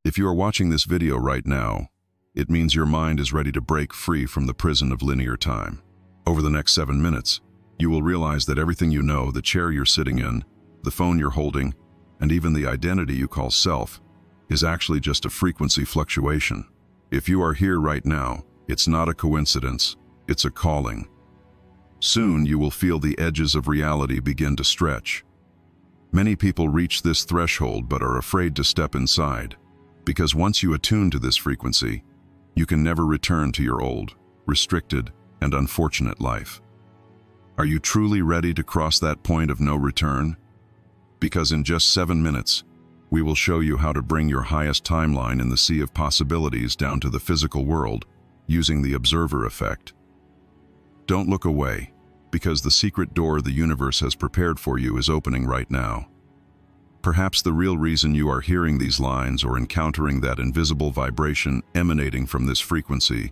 If you are watching this video right now, it means your mind is ready to break free from the prison of linear time. Over the next 7 minutes, you will realize that everything you know, the chair you're sitting in, the phone you're holding, and even the identity you call self, is actually just a frequency fluctuation. If you are here right now, it's not a coincidence, it's a calling. Soon you will feel the edges of reality begin to stretch. Many people reach this threshold but are afraid to step inside, because once you attune to this frequency, you can never return to your old, restricted, and unfortunate life. Are you truly ready to cross that point of no return? Because in just 7 minutes, we will show you how to bring your highest timeline in the sea of possibilities down to the physical world using the observer effect. Don't look away, because the secret door the universe has prepared for you is opening right now. Perhaps the real reason you are hearing these lines or encountering that invisible vibration emanating from this frequency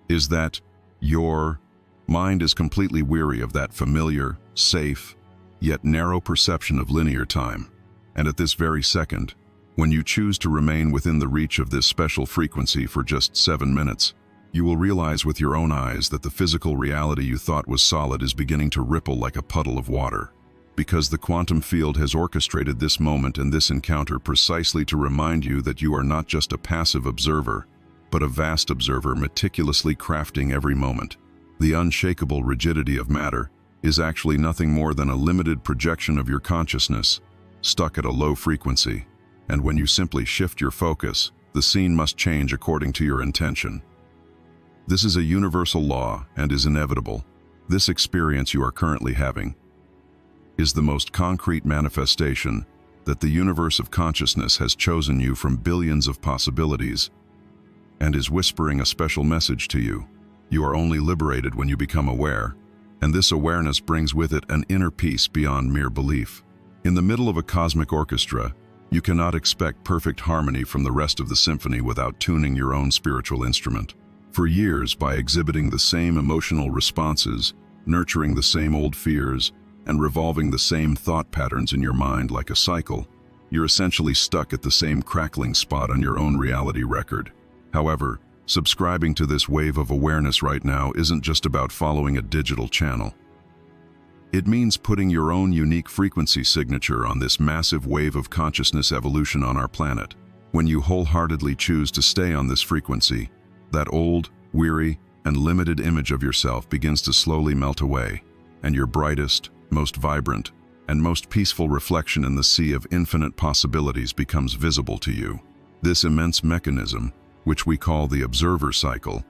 is that your mind is completely weary of that familiar, safe, yet narrow perception of linear time. And at this very second, when you choose to remain within the reach of this special frequency for just 7 minutes, you will realize with your own eyes that the physical reality you thought was solid is beginning to ripple like a puddle of water. Because the quantum field has orchestrated this moment and this encounter precisely to remind you that you are not just a passive observer, but a vast observer meticulously crafting every moment. The unshakable rigidity of matter is actually nothing more than a limited projection of your consciousness, stuck at a low frequency, and when you simply shift your focus, the scene must change according to your intention. This is a universal law and is inevitable. This experience you are currently having is the most concrete manifestation that the universe of consciousness has chosen you from billions of possibilities and is whispering a special message to you. You are only liberated when you become aware, and this awareness brings with it an inner peace beyond mere belief. In the middle of a cosmic orchestra, you cannot expect perfect harmony from the rest of the symphony without tuning your own spiritual instrument. For years, by exhibiting the same emotional responses, nurturing the same old fears, and revolving the same thought patterns in your mind like a cycle, you're essentially stuck at the same crackling spot on your own reality record. However, subscribing to this wave of awareness right now isn't just about following a digital channel. It means putting your own unique frequency signature on this massive wave of consciousness evolution on our planet. When you wholeheartedly choose to stay on this frequency, that old, weary, and limited image of yourself begins to slowly melt away, and your brightest, most vibrant, and most peaceful reflection in the sea of infinite possibilities becomes visible to you. This immense mechanism, which we call the observer cycle,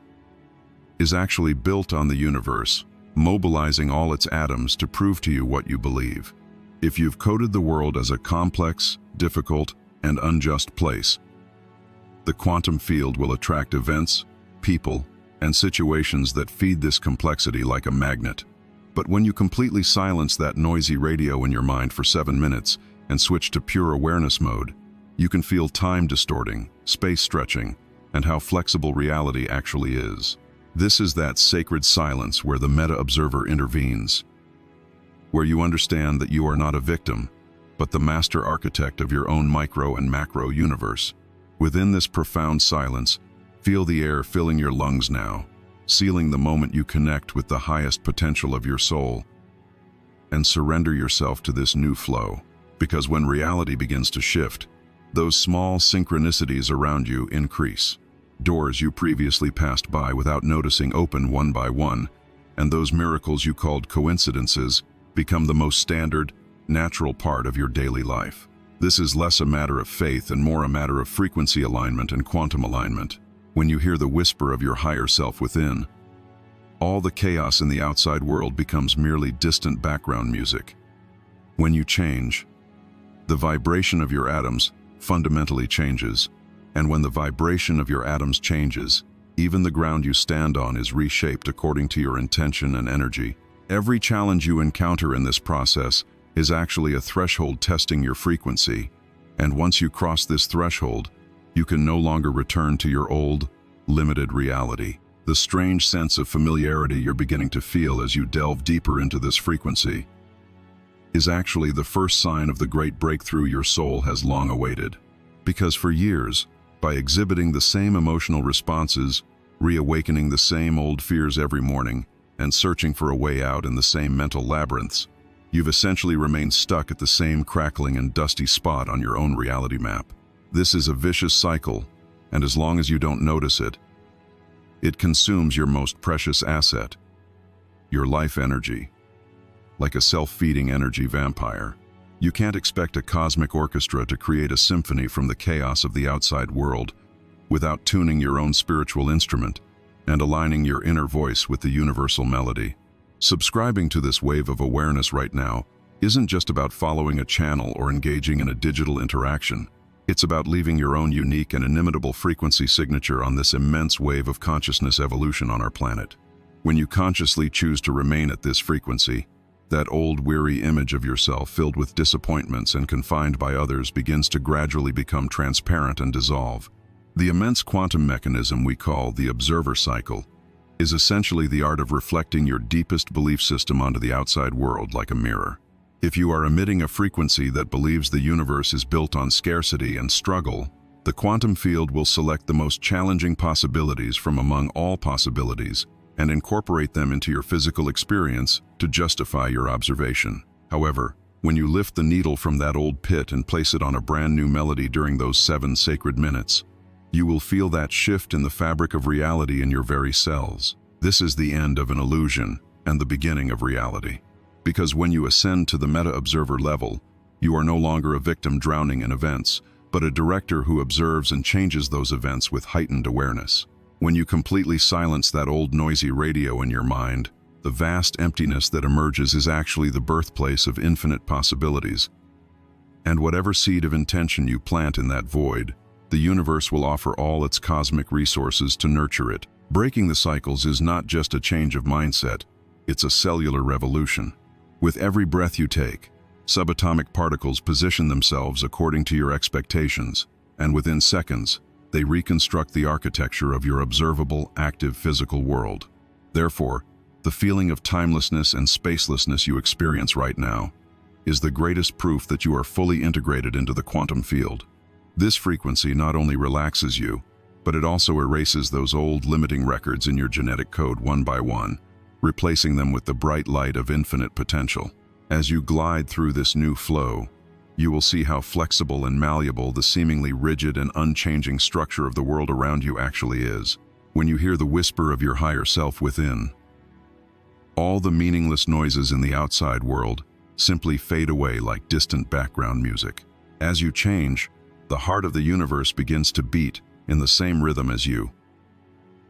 is actually built on the universe, mobilizing all its atoms to prove to you what you believe. If you've coded the world as a complex, difficult, and unjust place, the quantum field will attract events, people, and situations that feed this complexity like a magnet. But when you completely silence that noisy radio in your mind for 7 minutes and switch to pure awareness mode, you can feel time distorting, space stretching, and how flexible reality actually is. This is that sacred silence where the meta-observer intervenes, where you understand that you are not a victim, but the master architect of your own micro and macro universe. Within this profound silence, feel the air filling your lungs now, sealing the moment you connect with the highest potential of your soul, and surrender yourself to this new flow. Because when reality begins to shift, those small synchronicities around you increase. Doors you previously passed by without noticing open one by one, and those miracles you called coincidences become the most standard, natural part of your daily life. This is less a matter of faith and more a matter of frequency alignment and quantum alignment. When you hear the whisper of your higher self within, all the chaos in the outside world becomes merely distant background music. When you change, the vibration of your atoms fundamentally changes, and when the vibration of your atoms changes, even the ground you stand on is reshaped according to your intention and energy. Every challenge you encounter in this process is actually a threshold testing your frequency, and once you cross this threshold, you can no longer return to your old, limited reality. The strange sense of familiarity you're beginning to feel as you delve deeper into this frequency is actually the first sign of the great breakthrough your soul has long awaited. Because for years, by exhibiting the same emotional responses, reawakening the same old fears every morning, and searching for a way out in the same mental labyrinths, you've essentially remained stuck at the same crackling and dusty spot on your own reality map. This is a vicious cycle, and as long as you don't notice it, it consumes your most precious asset, your life energy. Like a self-feeding energy vampire, you can't expect a cosmic orchestra to create a symphony from the chaos of the outside world without tuning your own spiritual instrument and aligning your inner voice with the universal melody. Subscribing to this wave of awareness right now isn't just about following a channel or engaging in a digital interaction. It's about leaving your own unique and inimitable frequency signature on this immense wave of consciousness evolution on our planet. When you consciously choose to remain at this frequency, that old weary image of yourself filled with disappointments and confined by others begins to gradually become transparent and dissolve. The immense quantum mechanism we call the observer cycle is essentially the art of reflecting your deepest belief system onto the outside world like a mirror. If you are emitting a frequency that believes the universe is built on scarcity and struggle, the quantum field will select the most challenging possibilities from among all possibilities and incorporate them into your physical experience to justify your observation. However, when you lift the needle from that old pit and place it on a brand new melody during those 7 sacred minutes, you will feel that shift in the fabric of reality in your very cells. This is the end of an illusion and the beginning of reality. Because when you ascend to the meta-observer level, you are no longer a victim drowning in events, but a director who observes and changes those events with heightened awareness. When you completely silence that old noisy radio in your mind, the vast emptiness that emerges is actually the birthplace of infinite possibilities. And whatever seed of intention you plant in that void, the universe will offer all its cosmic resources to nurture it. Breaking the cycles is not just a change of mindset, it's a cellular revolution. With every breath you take, subatomic particles position themselves according to your expectations, and within seconds, they reconstruct the architecture of your observable, active physical world. Therefore, the feeling of timelessness and spacelessness you experience right now is the greatest proof that you are fully integrated into the quantum field. This frequency not only relaxes you, but it also erases those old limiting records in your genetic code one by one, replacing them with the bright light of infinite potential. As you glide through this new flow, you will see how flexible and malleable the seemingly rigid and unchanging structure of the world around you actually is. When you hear the whisper of your higher self within, all the meaningless noises in the outside world simply fade away like distant background music. As you change, the heart of the universe begins to beat in the same rhythm as you.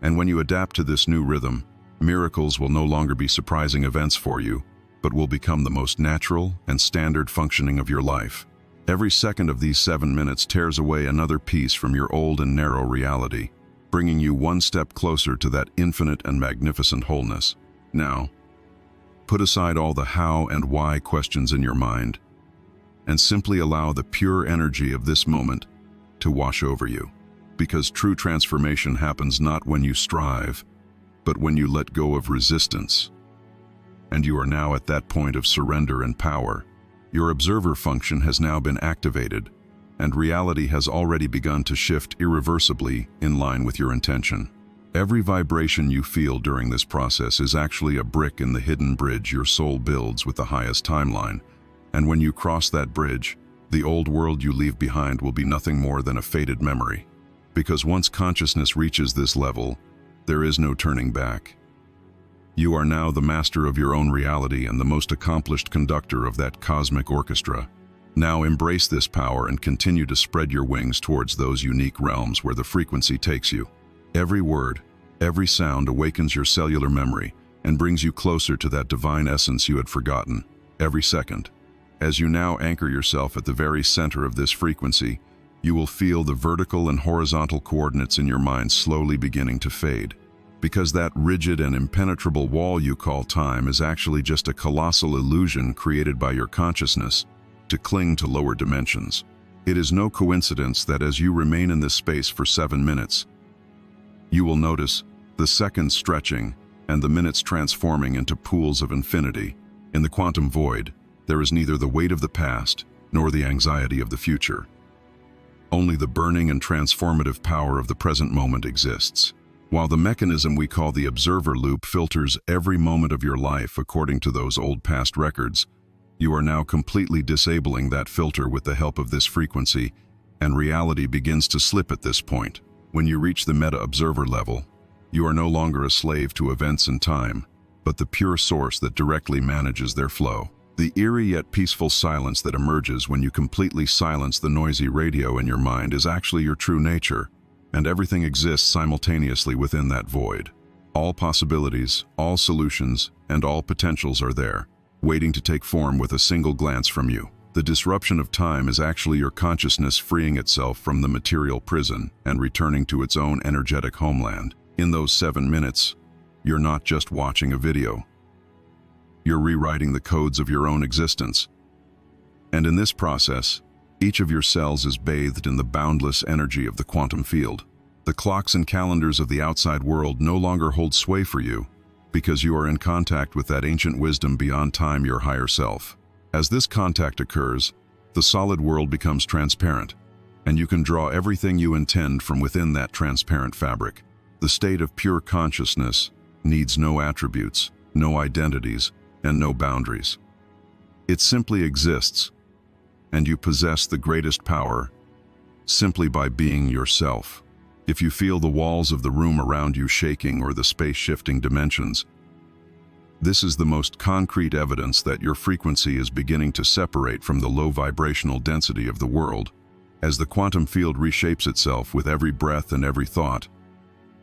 And when you adapt to this new rhythm, miracles will no longer be surprising events for you, but will become the most natural and standard functioning of your life. Every second of these 7 minutes tears away another piece from your old and narrow reality, bringing you one step closer to that infinite and magnificent wholeness. Now, put aside all the how and why questions in your mind, and simply allow the pure energy of this moment to wash over you. Because true transformation happens not when you strive, but when you let go of resistance. And you are now at that point of surrender and power. Your observer function has now been activated, and reality has already begun to shift irreversibly in line with your intention. Every vibration you feel during this process is actually a brick in the hidden bridge your soul builds with the highest timeline. And when you cross that bridge, the old world you leave behind will be nothing more than a faded memory. Because once consciousness reaches this level, there is no turning back. You are now the master of your own reality and the most accomplished conductor of that cosmic orchestra. Now embrace this power and continue to spread your wings towards those unique realms where the frequency takes you. Every word, every sound awakens your cellular memory and brings you closer to that divine essence you had forgotten. Every second, as you now anchor yourself at the very center of this frequency, you will feel the vertical and horizontal coordinates in your mind slowly beginning to fade. Because that rigid and impenetrable wall you call time is actually just a colossal illusion created by your consciousness to cling to lower dimensions. It is no coincidence that as you remain in this space for 7 minutes, you will notice the seconds stretching and the minutes transforming into pools of infinity. In the quantum void, there is neither the weight of the past nor the anxiety of the future. Only the burning and transformative power of the present moment exists. While the mechanism we call the observer loop filters every moment of your life according to those old past records, you are now completely disabling that filter with the help of this frequency, and reality begins to slip at this point. When you reach the meta-observer level, you are no longer a slave to events and time, but the pure source that directly manages their flow. The eerie yet peaceful silence that emerges when you completely silence the noisy radio in your mind is actually your true nature, and everything exists simultaneously within that void. All possibilities, all solutions, and all potentials are there, waiting to take form with a single glance from you. The disruption of time is actually your consciousness freeing itself from the material prison and returning to its own energetic homeland. In those 7 minutes, you're not just watching a video. You're rewriting the codes of your own existence. And in this process, each of your cells is bathed in the boundless energy of the quantum field. The clocks and calendars of the outside world no longer hold sway for you, because you are in contact with that ancient wisdom beyond time, your higher self. As this contact occurs, the solid world becomes transparent, and you can draw everything you intend from within that transparent fabric. The state of pure consciousness needs no attributes, no identities, and no boundaries. It simply exists, and you possess the greatest power simply by being yourself. If you feel the walls of the room around you shaking or the space-shifting dimensions, this is the most concrete evidence that your frequency is beginning to separate from the low vibrational density of the world. As the quantum field reshapes itself with every breath and every thought,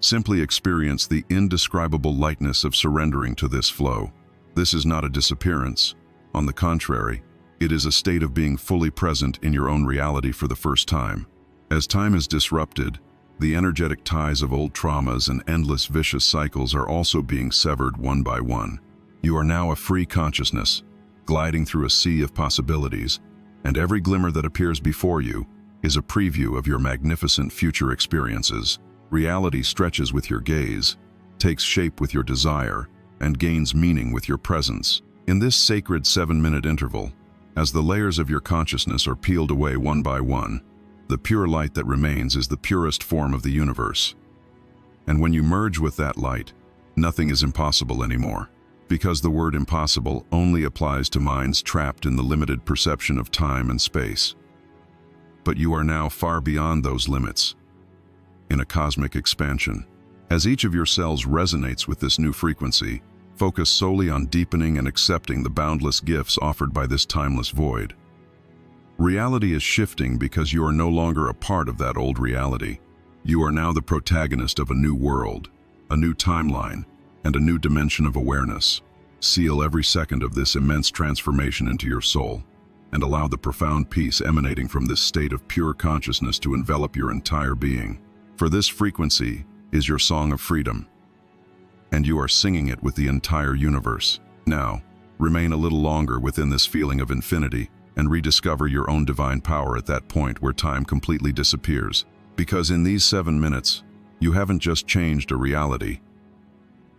simply experience the indescribable lightness of surrendering to this flow. This is not a disappearance. On the contrary, it is a state of being fully present in your own reality for the first time. As time is disrupted, the energetic ties of old traumas and endless vicious cycles are also being severed one by one. You are now a free consciousness, gliding through a sea of possibilities, and every glimmer that appears before you is a preview of your magnificent future experiences. Reality stretches with your gaze, takes shape with your desire, and gains meaning with your presence. In this sacred 7-minute interval, as the layers of your consciousness are peeled away one by one, the pure light that remains is the purest form of the universe. And when you merge with that light, nothing is impossible anymore, because the word impossible only applies to minds trapped in the limited perception of time and space. But you are now far beyond those limits, in a cosmic expansion. As each of your cells resonates with this new frequency, focus solely on deepening and accepting the boundless gifts offered by this timeless void. Reality is shifting because you are no longer a part of that old reality. You are now the protagonist of a new world, a new timeline, and a new dimension of awareness. Seal every second of this immense transformation into your soul, and allow the profound peace emanating from this state of pure consciousness to envelop your entire being. For this frequency is your song of freedom, and you are singing it with the entire universe. Now, remain a little longer within this feeling of infinity and rediscover your own divine power at that point where time completely disappears. Because in these 7 minutes, you haven't just changed a reality,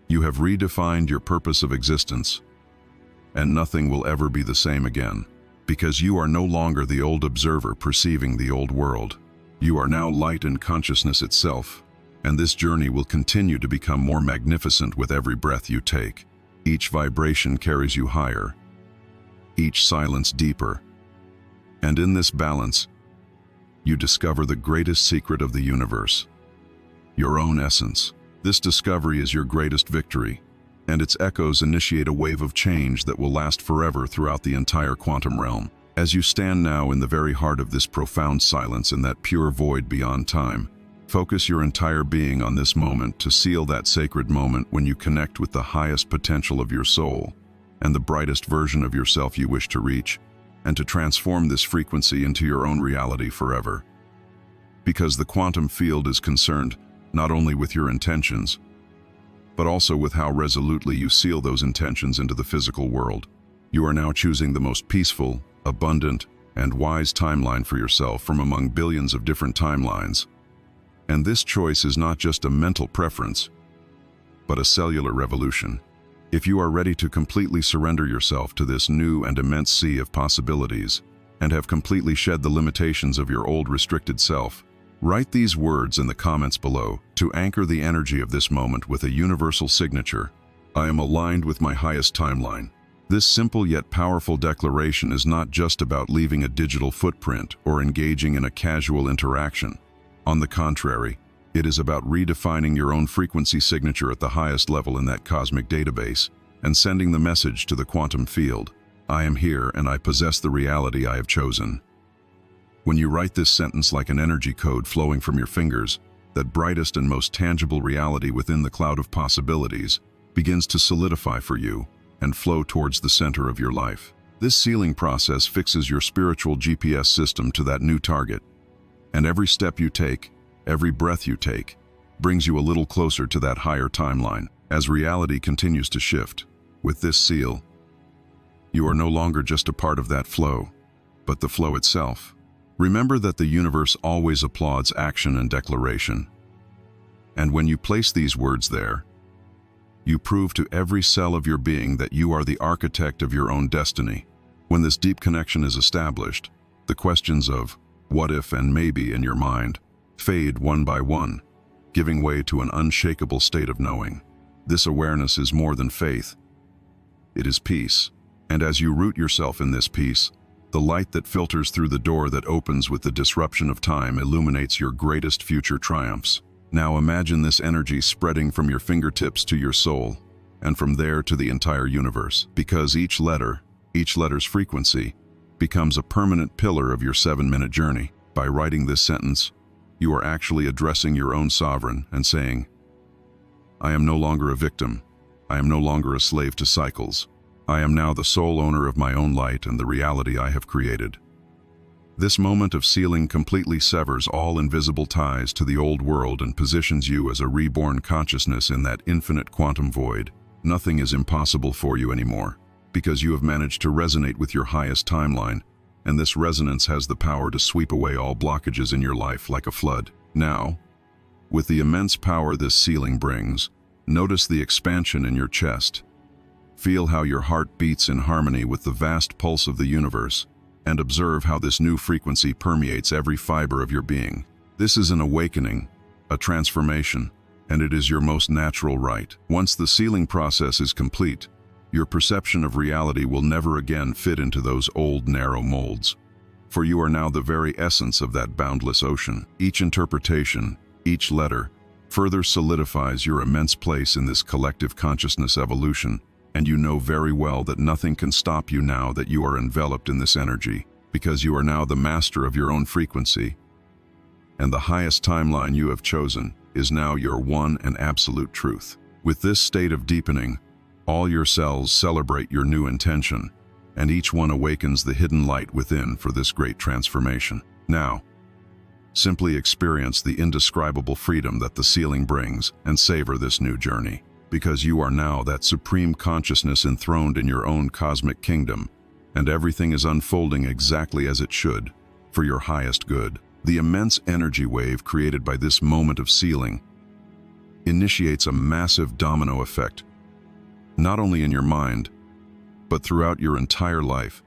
you have redefined your purpose of existence, and nothing will ever be the same again. Because you are no longer the old observer perceiving the old world. You are now light and consciousness itself, and this journey will continue to become more magnificent with every breath you take. Each vibration carries you higher, each silence deeper, and in this balance, you discover the greatest secret of the universe, your own essence. This discovery is your greatest victory, and its echoes initiate a wave of change that will last forever throughout the entire quantum realm. As you stand now in the very heart of this profound silence and that pure void beyond time, focus your entire being on this moment to seal that sacred moment when you connect with the highest potential of your soul and the brightest version of yourself you wish to reach, and to transform this frequency into your own reality forever. Because the quantum field is concerned not only with your intentions, but also with how resolutely you seal those intentions into the physical world. You are now choosing the most peaceful, abundant, and wise timeline for yourself from among billions of different timelines. And this choice is not just a mental preference, but a cellular revolution. If you are ready to completely surrender yourself to this new and immense sea of possibilities, and have completely shed the limitations of your old restricted self. Write these words in the comments below to anchor the energy of this moment with a universal signature. I am aligned with my highest timeline. This simple yet powerful declaration is not just about leaving a digital footprint or engaging in a casual interaction. On the contrary, it is about redefining your own frequency signature at the highest level in that cosmic database and sending the message to the quantum field. I am here and I possess the reality I have chosen. When you write this sentence like an energy code flowing from your fingers, that brightest and most tangible reality within the cloud of possibilities begins to solidify for you and flow towards the center of your life. This sealing process fixes your spiritual GPS system to that new target, and every step you take, every breath you take, brings you a little closer to that higher timeline. As reality continues to shift, with this seal, you are no longer just a part of that flow, but the flow itself. Remember that the universe always applauds action and declaration. And when you place these words there, you prove to every cell of your being that you are the architect of your own destiny. When this deep connection is established, the questions of what if and maybe in your mind fade one by one, giving way to an unshakable state of knowing. This awareness is more than faith. It is peace. And as you root yourself in this peace, the light that filters through the door that opens with the disruption of time illuminates your greatest future triumphs. Now imagine this energy spreading from your fingertips to your soul, and from there to the entire universe, because each letter's frequency, becomes a permanent pillar of your 7-minute journey. By writing this sentence, you are actually addressing your own sovereign and saying, I am no longer a victim. I am no longer a slave to cycles. I am now the sole owner of my own light and the reality I have created. This moment of sealing completely severs all invisible ties to the old world and positions you as a reborn consciousness in that infinite quantum void. Nothing is impossible for you anymore, because you have managed to resonate with your highest timeline, and this resonance has the power to sweep away all blockages in your life like a flood. Now, with the immense power this sealing brings, notice the expansion in your chest. Feel how your heart beats in harmony with the vast pulse of the universe, and observe how this new frequency permeates every fiber of your being. This is an awakening, a transformation, and it is your most natural right. Once the sealing process is complete, your perception of reality will never again fit into those old narrow molds, for you are now the very essence of that boundless ocean. Each interpretation, each letter, further solidifies your immense place in this collective consciousness evolution, and you know very well that nothing can stop you now that you are enveloped in this energy, because you are now the master of your own frequency, and the highest timeline you have chosen is now your one and absolute truth. With this state of deepening, all your cells celebrate your new intention, and each one awakens the hidden light within for this great transformation. Now, simply experience the indescribable freedom that the sealing brings and savor this new journey, because you are now that supreme consciousness enthroned in your own cosmic kingdom, and everything is unfolding exactly as it should, for your highest good. The immense energy wave created by this moment of sealing initiates a massive domino effect, not only in your mind, but throughout your entire life,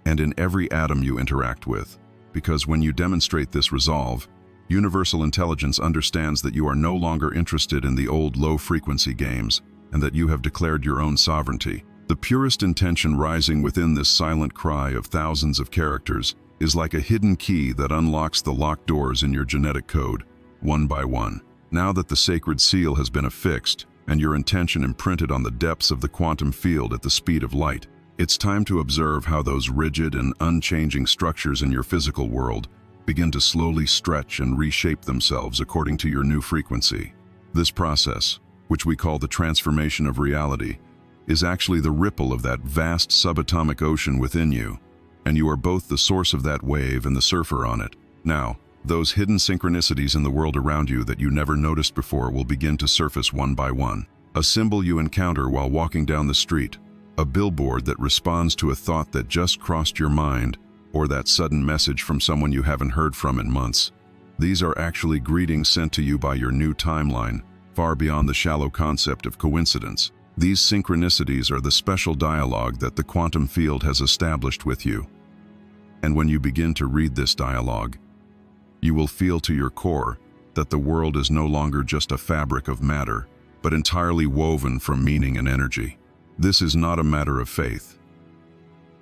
and in every atom you interact with, because when you demonstrate this resolve, universal intelligence understands that you are no longer interested in the old low-frequency games and that you have declared your own sovereignty. The purest intention rising within this silent cry of thousands of characters is like a hidden key that unlocks the locked doors in your genetic code, one by one. Now that the sacred seal has been affixed and your intention imprinted on the depths of the quantum field at the speed of light, it's time to observe how those rigid and unchanging structures in your physical world begin to slowly stretch and reshape themselves according to your new frequency. This process, which we call the transformation of reality, is actually the ripple of that vast subatomic ocean within you, and you are both the source of that wave and the surfer on it. Now, those hidden synchronicities in the world around you that you never noticed before will begin to surface one by one. A symbol you encounter while walking down the street, a billboard that responds to a thought that just crossed your mind, or that sudden message from someone you haven't heard from in months. These are actually greetings sent to you by your new timeline, far beyond the shallow concept of coincidence. These synchronicities are the special dialogue that the quantum field has established with you. And when you begin to read this dialogue, you will feel to your core that the world is no longer just a fabric of matter, but entirely woven from meaning and energy. This is not a matter of faith.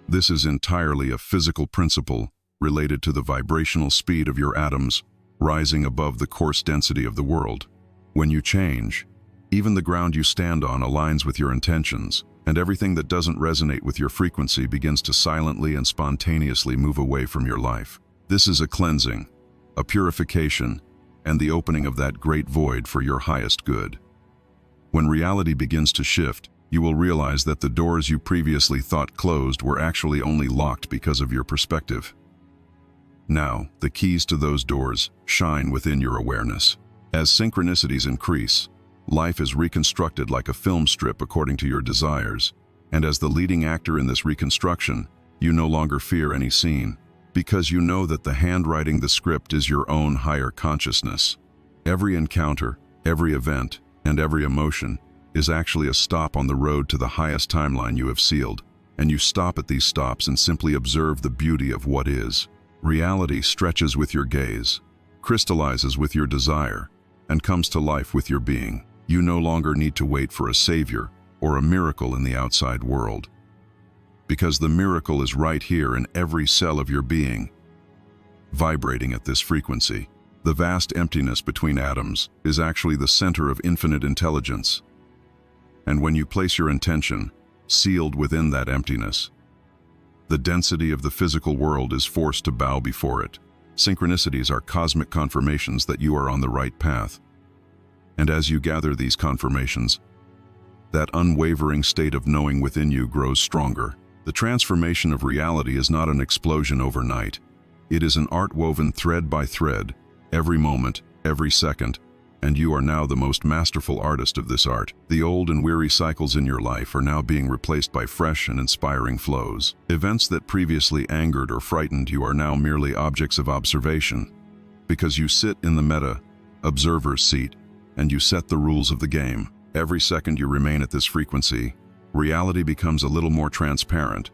This is entirely a physical principle related to the vibrational speed of your atoms rising above the coarse density of the world. When you change, even the ground you stand on aligns with your intentions, and everything that doesn't resonate with your frequency begins to silently and spontaneously move away from your life. This is a cleansing, a purification, and the opening of that great void for your highest good. When reality begins to shift, you will realize that the doors you previously thought closed were actually only locked because of your perspective. Now, the keys to those doors shine within your awareness. As synchronicities increase, life is reconstructed like a film strip according to your desires, and as the leading actor in this reconstruction, you no longer fear any scene, because you know that the hand writing the script is your own higher consciousness. Every encounter, every event, and every emotion is actually a stop on the road to the highest timeline you have sealed, and you stop at these stops and simply observe the beauty of what is. Reality stretches with your gaze, crystallizes with your desire, and comes to life with your being. You no longer need to wait for a savior or a miracle in the outside world, because the miracle is right here in every cell of your being, vibrating at this frequency. The vast emptiness between atoms is actually the center of infinite intelligence. And when you place your intention, sealed within that emptiness, the density of the physical world is forced to bow before it. Synchronicities are cosmic confirmations that you are on the right path. And as you gather these confirmations, that unwavering state of knowing within you grows stronger. The transformation of reality is not an explosion overnight. It is an art woven thread by thread, every moment, every second, and you are now the most masterful artist of this art. The old and weary cycles in your life are now being replaced by fresh and inspiring flows. Events that previously angered or frightened you are now merely objects of observation, because you sit in the meta, observer's seat, and you set the rules of the game. Every second you remain at this frequency, reality becomes a little more transparent,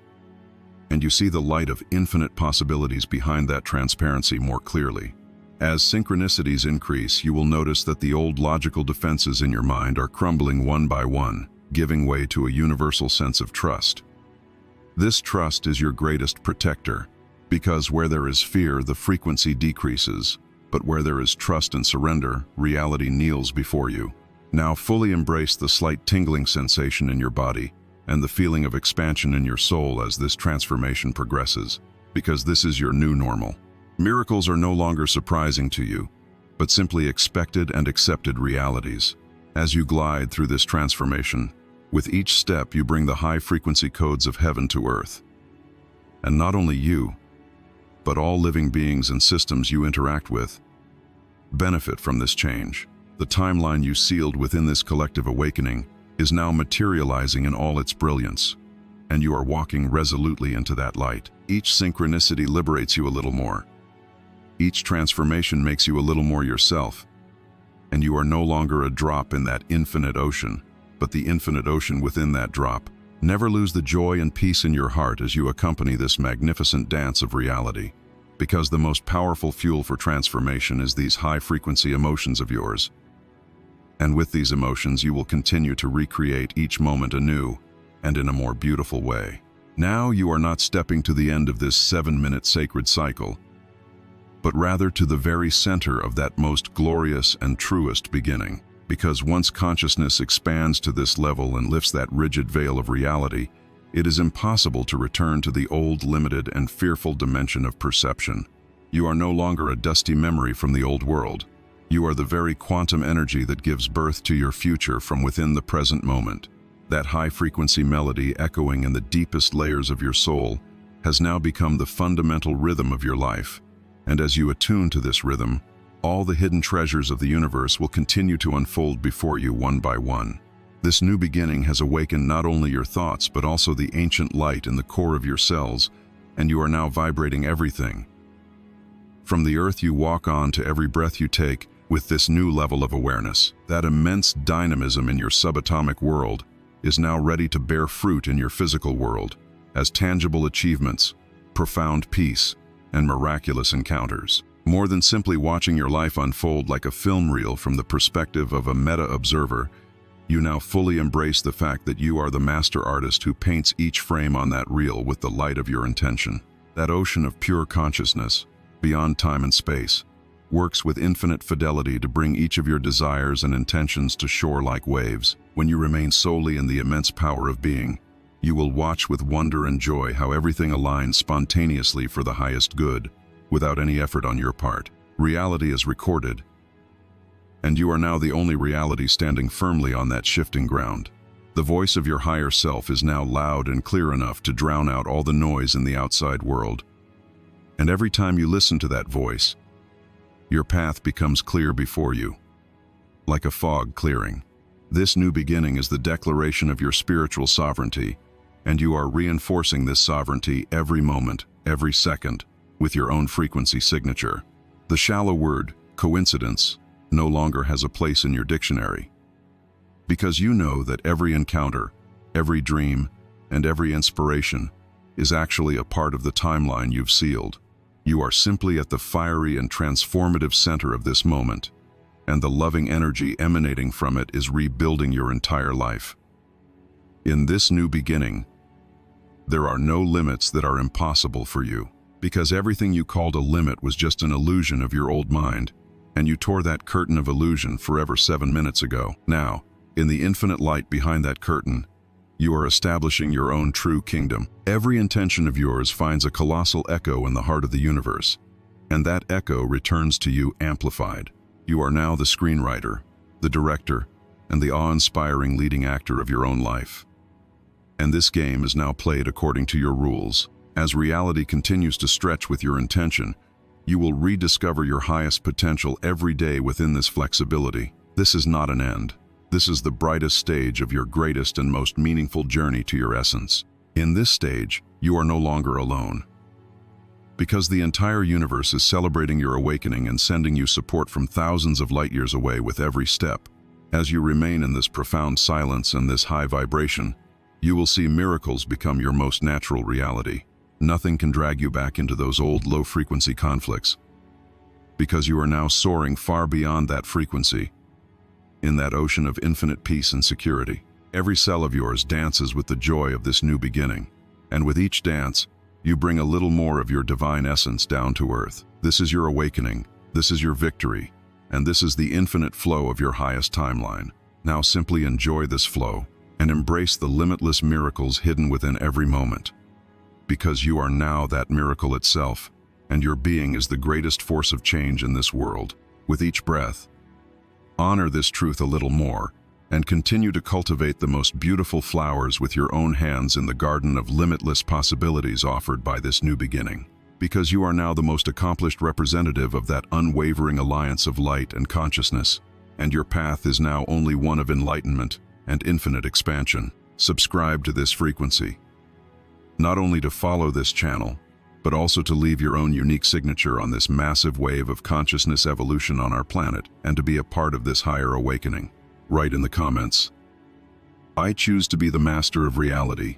and you see the light of infinite possibilities behind that transparency more clearly. As synchronicities increase, you will notice that the old logical defenses in your mind are crumbling one by one, giving way to a universal sense of trust. This trust is your greatest protector, because where there is fear, the frequency decreases, but where there is trust and surrender, reality kneels before you. Now fully embrace the slight tingling sensation in your body and the feeling of expansion in your soul as this transformation progresses, because this is your new normal. Miracles are no longer surprising to you, but simply expected and accepted realities. As you glide through this transformation, with each step you bring the high-frequency codes of heaven to earth. And not only you, but all living beings and systems you interact with benefit from this change. The timeline you sealed within this collective awakening is now materializing in all its brilliance, and you are walking resolutely into that light. Each synchronicity liberates you a little more. Each transformation makes you a little more yourself, and you are no longer a drop in that infinite ocean, but the infinite ocean within that drop. Never lose the joy and peace in your heart as you accompany this magnificent dance of reality, because the most powerful fuel for transformation is these high-frequency emotions of yours. And with these emotions, you will continue to recreate each moment anew and in a more beautiful way. Now you are not stepping to the end of this 7-minute sacred cycle, but rather to the very center of that most glorious and truest beginning. Because once consciousness expands to this level and lifts that rigid veil of reality, it is impossible to return to the old, limited, and fearful dimension of perception. You are no longer a dusty memory from the old world. You are the very quantum energy that gives birth to your future from within the present moment. That high-frequency melody echoing in the deepest layers of your soul has now become the fundamental rhythm of your life. And as you attune to this rhythm, all the hidden treasures of the universe will continue to unfold before you one by one. This new beginning has awakened not only your thoughts, but also the ancient light in the core of your cells, and you are now vibrating everything, from the earth you walk on to every breath you take, with this new level of awareness. That immense dynamism in your subatomic world is now ready to bear fruit in your physical world, as tangible achievements, profound peace, and miraculous encounters. More than simply watching your life unfold like a film reel from the perspective of a meta-observer, you now fully embrace the fact that you are the master artist who paints each frame on that reel with the light of your intention. That ocean of pure consciousness, beyond time and space, works with infinite fidelity to bring each of your desires and intentions to shore like waves. When you remain solely in the immense power of being, you will watch with wonder and joy how everything aligns spontaneously for the highest good, without any effort on your part. Reality is recorded, and you are now the only reality standing firmly on that shifting ground. The voice of your higher self is now loud and clear enough to drown out all the noise in the outside world. And every time you listen to that voice, your path becomes clear before you, like a fog clearing. This new beginning is the declaration of your spiritual sovereignty, and you are reinforcing this sovereignty every moment, every second, with your own frequency signature. The shallow word, coincidence, no longer has a place in your dictionary, because you know that every encounter, every dream, and every inspiration is actually a part of the timeline you've sealed. You are simply at the fiery and transformative center of this moment, and the loving energy emanating from it is rebuilding your entire life. In this new beginning, there are no limits that are impossible for you, because everything you called a limit was just an illusion of your old mind, and you tore that curtain of illusion forever 7 minutes ago. Now, in the infinite light behind that curtain, you are establishing your own true kingdom. Every intention of yours finds a colossal echo in the heart of the universe, and that echo returns to you amplified. You are now the screenwriter, the director, and the awe-inspiring leading actor of your own life. And this game is now played according to your rules. As reality continues to stretch with your intention, you will rediscover your highest potential every day within this flexibility. This is not an end. This is the brightest stage of your greatest and most meaningful journey to your essence. In this stage, you are no longer alone, because the entire universe is celebrating your awakening and sending you support from thousands of light years away with every step. As you remain in this profound silence and this high vibration, you will see miracles become your most natural reality. Nothing can drag you back into those old low-frequency conflicts, because you are now soaring far beyond that frequency, in that ocean of infinite peace and security. Every cell of yours dances with the joy of this new beginning, and with each dance, you bring a little more of your divine essence down to earth. This is your awakening, this is your victory, and this is the infinite flow of your highest timeline. Now simply enjoy this flow, and embrace the limitless miracles hidden within every moment, because you are now that miracle itself, and your being is the greatest force of change in this world. With each breath, honor this truth a little more, and continue to cultivate the most beautiful flowers with your own hands in the garden of limitless possibilities offered by this new beginning, because you are now the most accomplished representative of that unwavering alliance of light and consciousness, and your path is now only one of enlightenment and infinite expansion. Subscribe to this frequency, not only to follow this channel, but also to leave your own unique signature on this massive wave of consciousness evolution on our planet, and to be a part of this higher awakening. Write in the comments, "I choose to be the master of reality,"